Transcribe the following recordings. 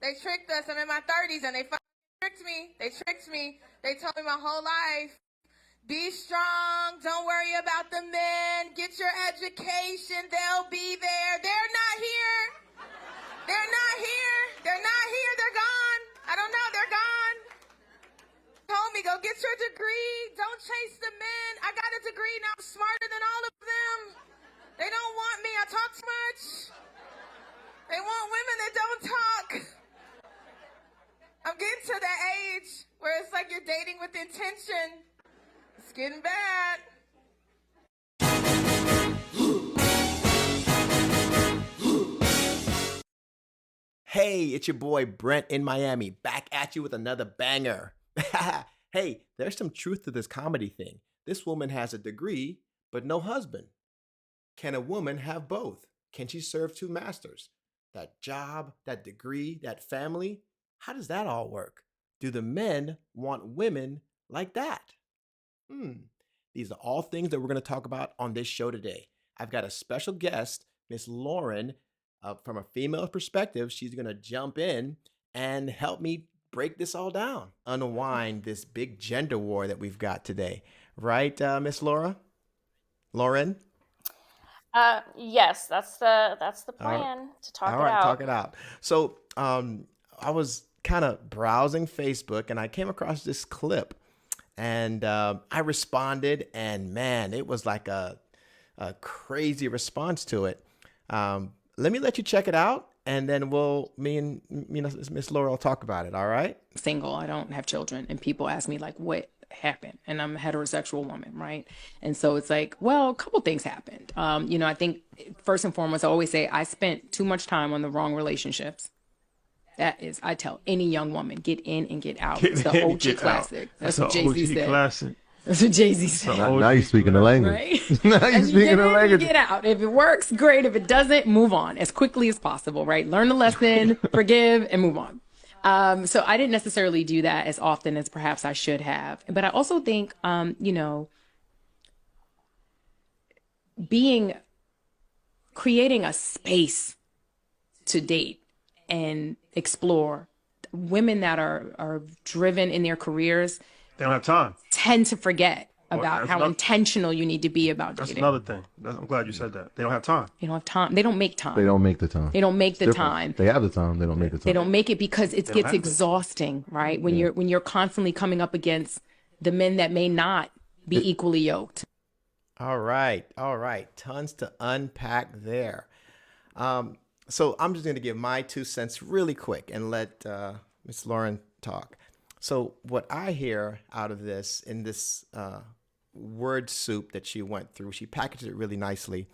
They tricked us. I'm in my 30s and they tricked me. They tricked me. They told me my whole life, be strong. Don't worry about the men. Get your education. They'll be there. They're not here. They're not here. They're not here. They're gone. I don't know. They're gone. Told me, go get your degree. Don't chase the men. I got a degree now. I'm smarter than all of them. They don't want me. I talk too much. They want women that don't talk. I'm getting to that age where it's like you're dating with intention. It's getting bad. Hey, it's your boy Brent in Miami, back at you with another banger. Hey, there's some truth to this comedy thing. This woman has a degree, but no husband. Can a woman have both? Can she serve two masters? That job, that degree, that family? How does that all work? Do the men want women like that? These are all things that we're going to talk about on this show today. I've got a special guest, Miss Lauren, from a female perspective. She's going to jump in and help me break this all down, unwind this big gender war that we've got today. Right, Miss Lauren? Yes, that's the plan, to talk it out. Talk it out. So, I was kind of browsing Facebook and I came across this clip, and I responded, and man, it was like a crazy response to it. Let me let you check it out, and then me and Miss Laura will talk about it. All right? Single, I don't have children, and people ask me like, what happened? And I'm a heterosexual woman, right? And so it's like, well, a couple things happened. I think first and foremost, I always say I spent too much time on the wrong relationships. That is, I tell any young woman, get in and get out. It's the OG classic. That's what Jay-Z said. Classic. That's what Jay-Z said. Now you're speaking the language. Right? Now you're speaking the language. Get out. If it works, great. If it doesn't, move on as quickly as possible, right? Learn the lesson, forgive, and move on. So I didn't necessarily do that as often as perhaps I should have. But I also think, creating a space to date and explore. Women that are driven in their careers, They don't have time. tend to forget about that's how another- intentional you need to be about That's dating. another thing. I'm glad you said that. They don't have time. They don't have time. They don't make time. They don't make the time. They don't make the Different. time. They have the time. They don't make the time. They don't make it because it don't gets have to. exhausting, right? When you're constantly coming up against the men that may not be equally yoked. All right. Tons to unpack there. So I'm just going to give my 2 cents really quick and let Miss Lauren talk. So what I hear out of this, in this word soup that she went through, she packaged it really nicely.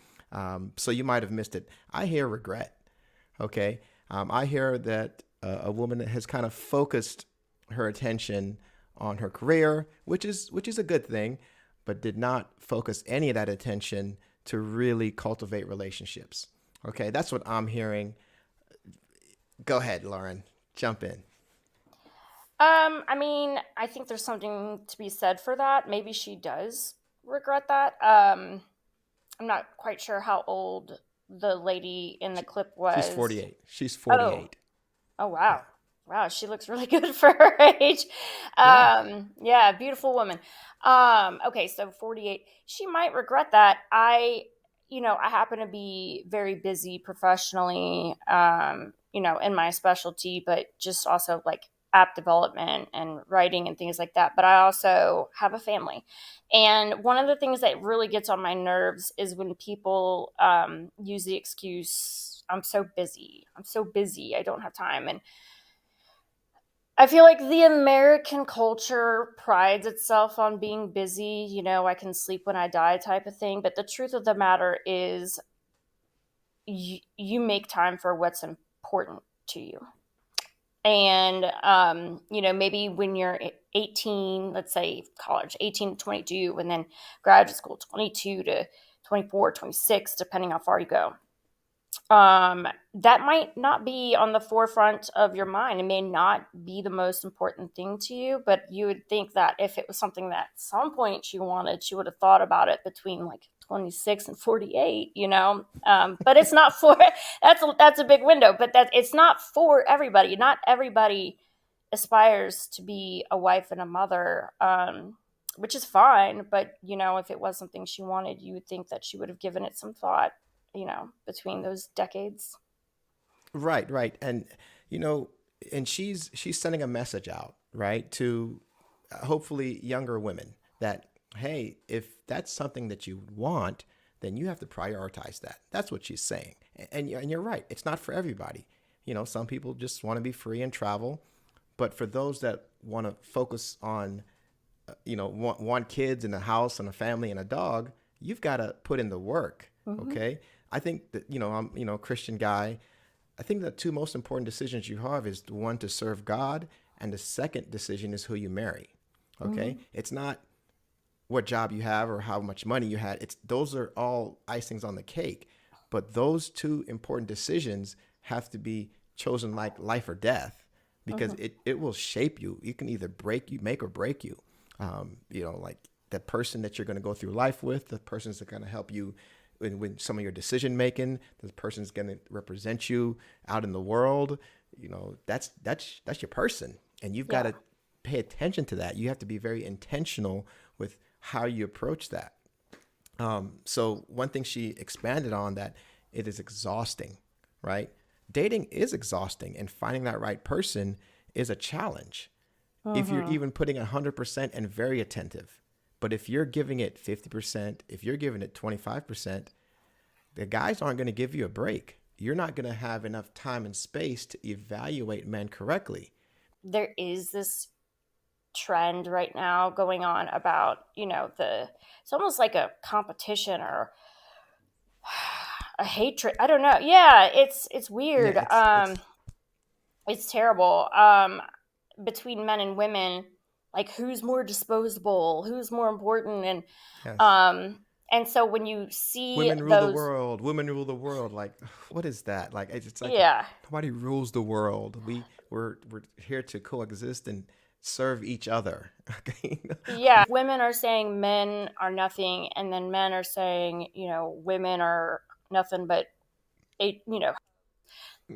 So you might have missed it. I hear regret. Okay. I hear that a woman that has kind of focused her attention on her career, which is a good thing, but did not focus any of that attention to really cultivate relationships. Okay, that's what I'm hearing. Go ahead, Lauren. Jump in. I think there's something to be said for that. Maybe she does regret that. I'm not quite sure how old the lady in the clip was. She's 48. She's 48. Oh wow. Wow, she looks really good for her age. Yeah, beautiful woman. Okay, so 48. She might regret that. I happen to be very busy professionally, in my specialty, but just also like app development and writing and things like that. But I also have a family. And one of the things that really gets on my nerves is when people use the excuse, I'm so busy. I don't have time. And I feel like the American culture prides itself on being busy, I can sleep when I die type of thing. But the truth of the matter is you make time for what's important to you. And, maybe when you're 18, let's say college, 18 to 22, and then graduate school, 22 to 24, 26, depending how far you go. That might not be on the forefront of your mind. It may not be the most important thing to you, but you would think that if it was something that at some point she wanted, she would have thought about it between like 26 and 48, but it's not for, that's a big window, but it's not for everybody. Not everybody aspires to be a wife and a mother, which is fine. But, if it was something she wanted, you would think that she would have given it some thought, between those decades. Right, right. And and she's sending a message out, right, to hopefully younger women that hey, if that's something that you want, then you have to prioritize that. That's what she's saying. And you're right. It's not for everybody. Some people just want to be free and travel, but for those that want to focus on want kids and a house and a family and a dog, you've got to put in the work. Okay. I think that, I'm, a Christian guy. I think the two most important decisions you have is the one to serve God, and the second decision is who you marry. Okay. It's not what job you have or how much money you had. Those are all icings on the cake. But those two important decisions have to be chosen like life or death, because it will shape you. You can either make or break you. Like the person that you're going to go through life with, the person's going to help you with some of your decision making, the person's going to represent you out in the world. That's your person, and you've got to pay attention to that. You have to be very intentional with how you approach that. So one thing she expanded on, that it is exhausting, right? Dating is exhausting, and finding that right person is a challenge. If you're even putting 100% and very attentive, but if you're giving it 50%, if you're giving it 25%, the guys aren't going to give you a break. You're not going to have enough time and space to evaluate men correctly. There is this trend right now going on about, it's almost like a competition or a hatred. I don't know. Yeah, it's weird. Yeah, It's terrible. Between men and women, like who's more disposable, who's more important, yes. And so when you see Women rule the those, world. Women rule the world. Like, what is that? Like, it's like yeah, nobody rules the world. We're here to coexist and serve each other. Okay. yeah, women are saying men are nothing, and then men are saying, women are nothing but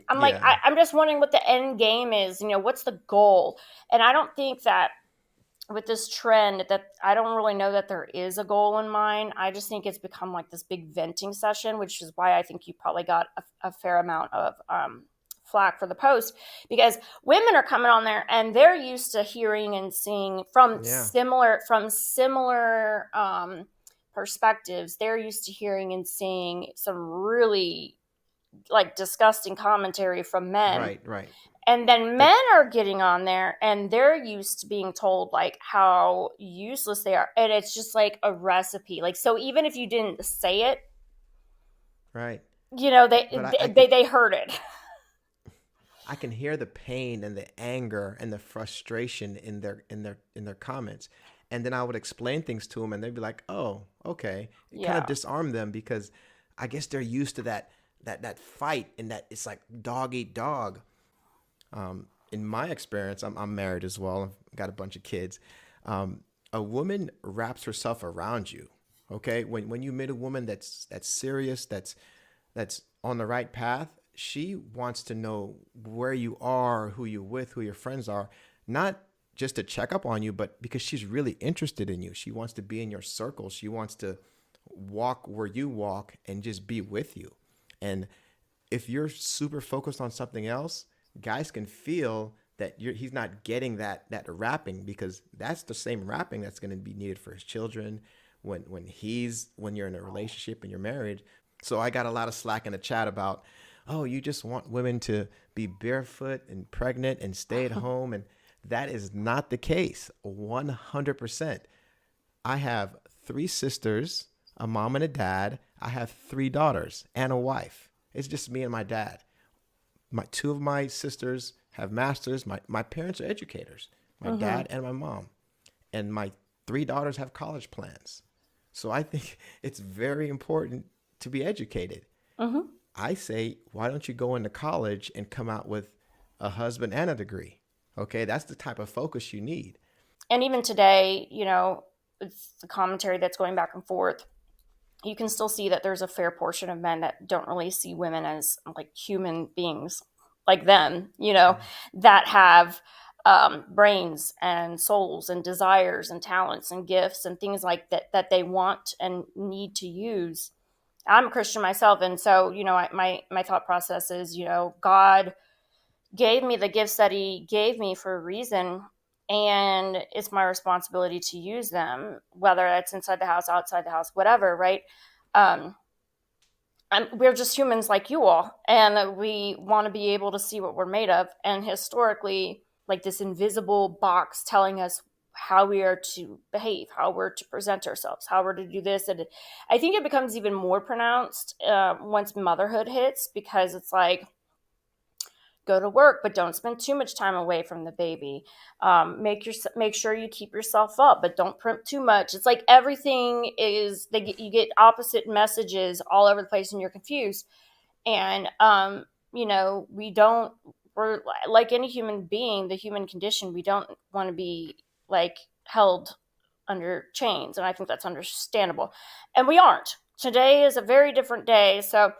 I'm like, Yeah. I'm just wondering what the end game is. What's the goal? And I don't think that with this trend, that I don't really know that there is a goal in mind. I just think it's become like this big venting session, which is why I think you probably got a fair amount of flack for the post, because women are coming on there and they're used to hearing and seeing from Yeah. similar perspectives. They're used to hearing and seeing some really like disgusting commentary from men. Right. And then men are getting on there and they're used to being told like how useless they are. And it's just like a recipe. Like, so even if you didn't say it, Right. they heard it. I can hear the pain and the anger and the frustration in their comments. And then I would explain things to them and they'd be like, "Oh, okay." It kind of disarmed them, because I guess they're used to that fight, and that it's like dog eat dog. In my experience, I'm married as well. I've got a bunch of kids. A woman wraps herself around you. Okay, when you meet a woman that's serious, that's on the right path, she wants to know where you are, who you're with, who your friends are, not just to check up on you, but because she's really interested in you. She wants to be in your circle. She wants to walk where you walk and just be with you. And if you're super focused on something else, guys can feel that he's not getting that wrapping, because that's the same wrapping that's going to be needed for his children when you're in a relationship and you're married. So I got a lot of slack in the chat about, oh, you just want women to be barefoot and pregnant and stay at home. And that is not the case. 100%. I have 3 sisters, a mom and a dad. I have 3 daughters and a wife. It's just me and my dad. 2 of my sisters have masters. My parents are educators, my dad and my mom. And my 3 daughters have college plans. So I think it's very important to be educated. I say, why don't you go into college and come out with a husband and a degree? Okay, that's the type of focus you need. And even today, it's the commentary that's going back and forth you can still see that there's a fair portion of men that don't really see women as like human beings like them, that have brains and souls and desires and talents and gifts and things like that they want and need to use. I'm a Christian myself, and so my thought process is, God gave me the gifts that He gave me for a reason, and it's my responsibility to use them, whether that's inside the house, outside the house, whatever, right? Um, we're just humans like you all, and we want to be able to see what we're made of. And historically, like this invisible box telling us how we are to behave, how we're to present ourselves, how we're to do this. And I think it becomes even more pronounced once motherhood hits, because it's like, go to work, but don't spend too much time away from the baby. Make sure you keep yourself up, but don't primp too much. It's like everything is, you get opposite messages all over the place, and you're confused. And we're like any human being, the human condition. We don't want to be like held under chains, and I think that's understandable. And we aren't. Today is a very different day, so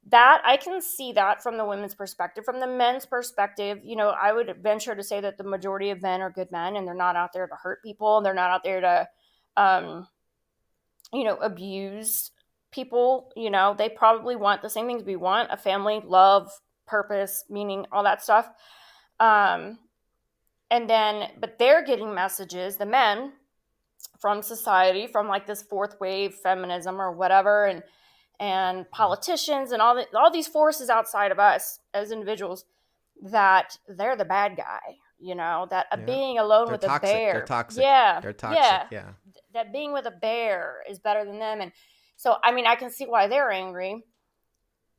that I can see that from the women's perspective. From the men's perspective, I would venture to say that the majority of men are good men, and they're not out there to hurt people. They're not out there to, abuse people. They probably want the same things we want: a family, love, purpose, meaning, all that stuff. But they're getting messages, the men, from society, from like this fourth wave feminism or whatever, and politicians and all these forces outside of us as individuals, that they're the bad guy, that being alone with a bear. They're toxic. Yeah. They're toxic. Yeah. That being with a bear is better than them. And so, I mean, I can see why they're angry,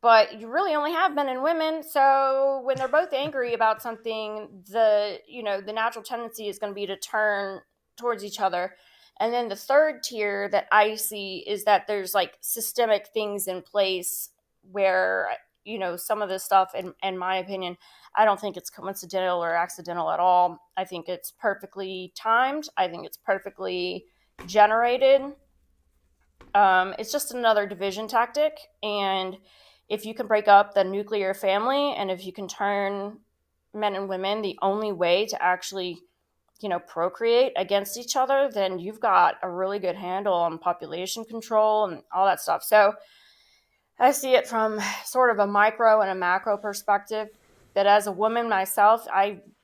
but you really only have men and women. So when they're both angry about something, the natural tendency is going to be to turn towards each other. And then the third tier that I see is that there's like systemic things in place where, some of this stuff, in my opinion, I don't think it's coincidental or accidental at all. I think it's perfectly timed. I think it's perfectly generated. It's just another division tactic. And if you can break up the nuclear family, and if you can turn men and women the only way to actually procreate against each other, then you've got a really good handle on population control and all that stuff. So I see it from sort of a micro and a macro perspective. But as a woman myself,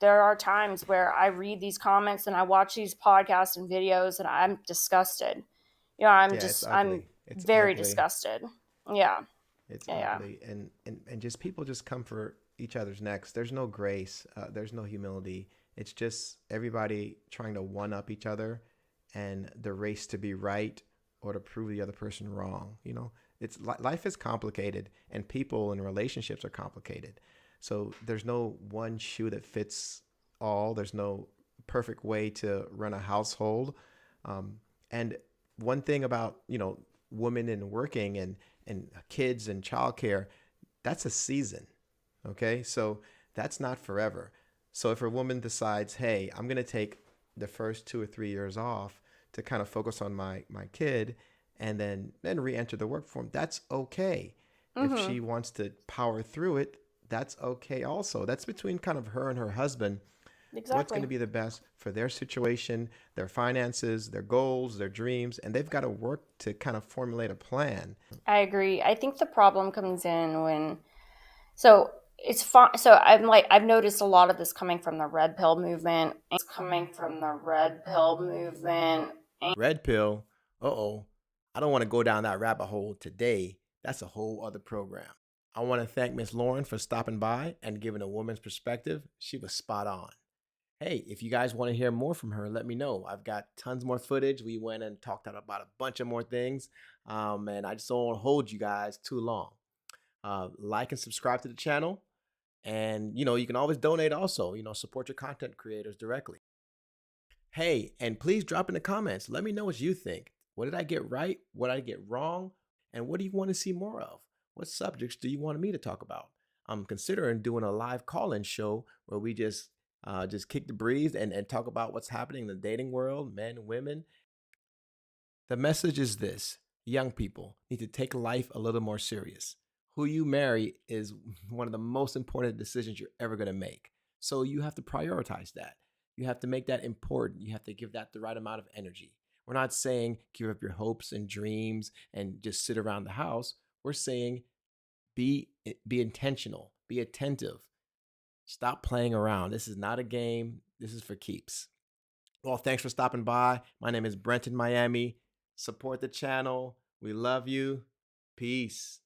there are times where I read these comments and I watch these podcasts and videos, and I'm disgusted. I'm very disgusted. Yeah. It's ugly. And just people just come for each other's necks. There's no grace. There's no humility. It's just everybody trying to one-up each other, and the race to be right or to prove the other person wrong. It's life is complicated, and people and relationships are complicated. So there's no one shoe that fits all. There's no perfect way to run a household. And one thing about, women and working and kids and childcare, that's a season. Okay. So that's not forever. So if a woman decides, hey, I'm going to take the first 2 or 3 years off to kind of focus on my kid, and then re-enter the work form, that's okay. Mm-hmm. If she wants to power through it, that's okay also. That's between kind of her and her husband. Exactly. What's going to be the best for their situation, their finances, their goals, their dreams, and they've got to work to kind of formulate a plan. I agree. I think the problem comes in when, so it's fun. So I've noticed a lot of this coming from the red pill movement. Red pill? Uh-oh. I don't want to go down that rabbit hole today. That's a whole other program. I want to thank Miss Lauren for stopping by and giving a woman's perspective. She was spot on. Hey, if you guys want to hear more from her, let me know. I've got tons more footage. We went and talked about a bunch of more things. And I just don't want to hold you guys too long. Like and subscribe to the channel. And, you can always donate also, support your content creators directly. Hey, and please drop in the comments. Let me know what you think. What did I get right? What did I get wrong? And what do you want to see more of? What subjects do you want me to talk about? I'm considering doing a live call-in show where we just kick the breeze and talk about what's happening in the dating world, men and women. The message is this: young people need to take life a little more serious. Who you marry is one of the most important decisions you're ever going to make. So you have to prioritize that. You have to make that important. You have to give that the right amount of energy. We're not saying give up your hopes and dreams and just sit around the house. We're saying be intentional, be attentive. Stop playing around. This is not a game. This is for keeps. Well, thanks for stopping by. My name is Brent in Miami. Support the channel. We love you. Peace.